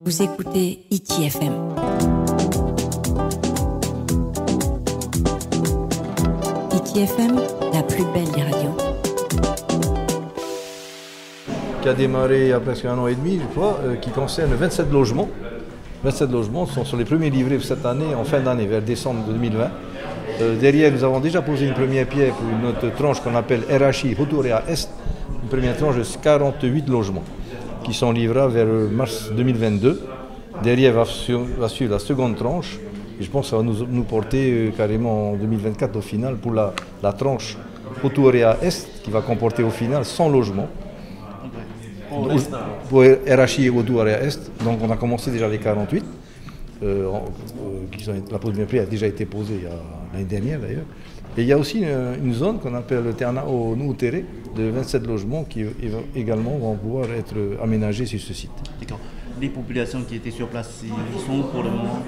Vous écoutez ITFM. ITFM, la plus belle des radios. Qui a démarré il y a presque 1 an et demi, je crois, qui concerne 27 logements. 27 logements sont les premiers livrés cette année, en fin d'année, vers décembre 2020. Derrière, nous avons déjà posé une première pierre pour notre tranche qu'on appelle RHI Rotorea Est, une première tranche de 48 logements qui sont livrables vers mars 2022. Derrière va suivre la seconde tranche, et je pense que ça va nous porter carrément en 2024 au final pour la tranche Rotorea Est, qui va comporter au final 100 logements. Pour RHI et Rotorea Est, donc on a commencé déjà les 48. La première pierre a déjà été posée l'année dernière d'ailleurs. Et il y a aussi une zone qu'on appelle le Ternao Noutere de 27 logements qui également vont pouvoir être aménagés sur ce site. D'accord. Les populations qui étaient sur place, ils sont pour le moment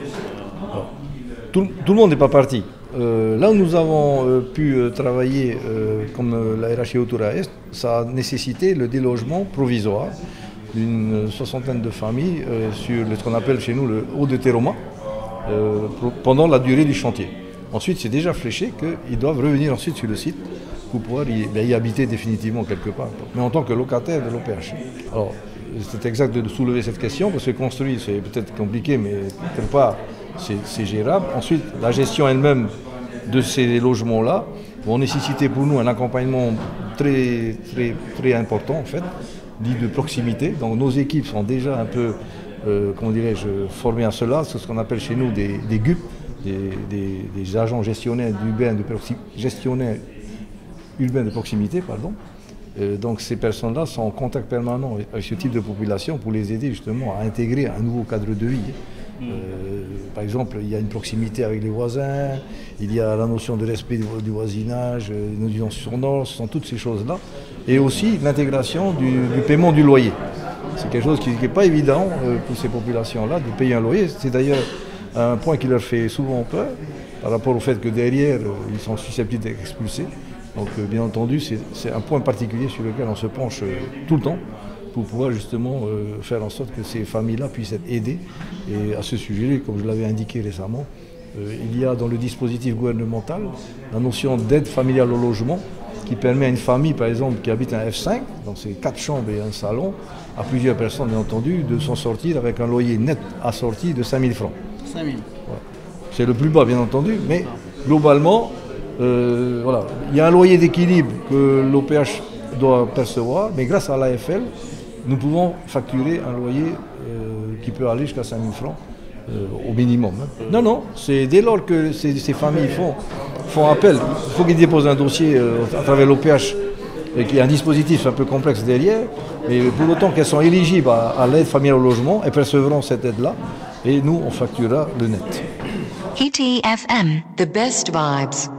tout le monde n'est pas parti. Là où nous avons pu travailler comme la RHI Rotorea Est, ça a nécessité le délogement provisoire d'une soixantaine de familles sur ce qu'on appelle chez nous le Haut de Teroma pendant la durée du chantier. Ensuite, c'est déjà fléché qu'ils doivent revenir ensuite sur le site pour pouvoir y habiter définitivement quelque part, mais en tant que locataire de l'OPH. Alors, c'est exact de soulever cette question, parce que construire, c'est peut-être compliqué, mais quelque part, c'est gérable. Ensuite, la gestion elle-même de ces logements-là vont nécessiter pour nous un accompagnement très, très, très important, en fait, dit de proximité. Donc, nos équipes sont déjà un peu, formées à cela. C'est ce qu'on appelle chez nous des GUP, des agents gestionnaires urbains de proximité, pardon. Donc ces personnes-là sont en contact permanent avec ce type de population pour les aider justement à intégrer un nouveau cadre de vie. Par exemple, il y a une proximité avec les voisins, il y a la notion de respect du voisinage, une notion sonore, ce sont toutes ces choses-là. Et aussi l'intégration du paiement du loyer. C'est quelque chose qui n'est pas évident pour ces populations-là de payer un loyer. C'est d'ailleurs un point qui leur fait souvent peur par rapport au fait que derrière, ils sont susceptibles d'être expulsés. Donc bien entendu, c'est un point particulier sur lequel on se penche tout le temps pour pouvoir justement faire en sorte que ces familles-là puissent être aidées. Et à ce sujet, comme je l'avais indiqué récemment, il y a dans le dispositif gouvernemental la notion d'aide familiale au logement qui permet à une famille, par exemple, qui habite un F5, donc c'est 4 chambres et un salon, à plusieurs personnes, bien entendu, de s'en sortir avec un loyer net assorti de 5 000 francs. 5 000. Ouais. C'est le plus bas, bien entendu, mais globalement, voilà. Il y a un loyer d'équilibre que l'OPH doit percevoir, mais grâce à l'AFL, nous pouvons facturer un loyer qui peut aller jusqu'à 5 000 francs au minimum. Hein. Non, c'est dès lors que ces familles font appel, il faut qu'ils déposent un dossier à travers l'OPH, et qu'il y a un dispositif un peu complexe derrière, mais pour autant qu'elles sont éligibles à l'aide familiale au logement, elles percevront cette aide-là, et nous, on facturera le net. ITFM, the best vibes.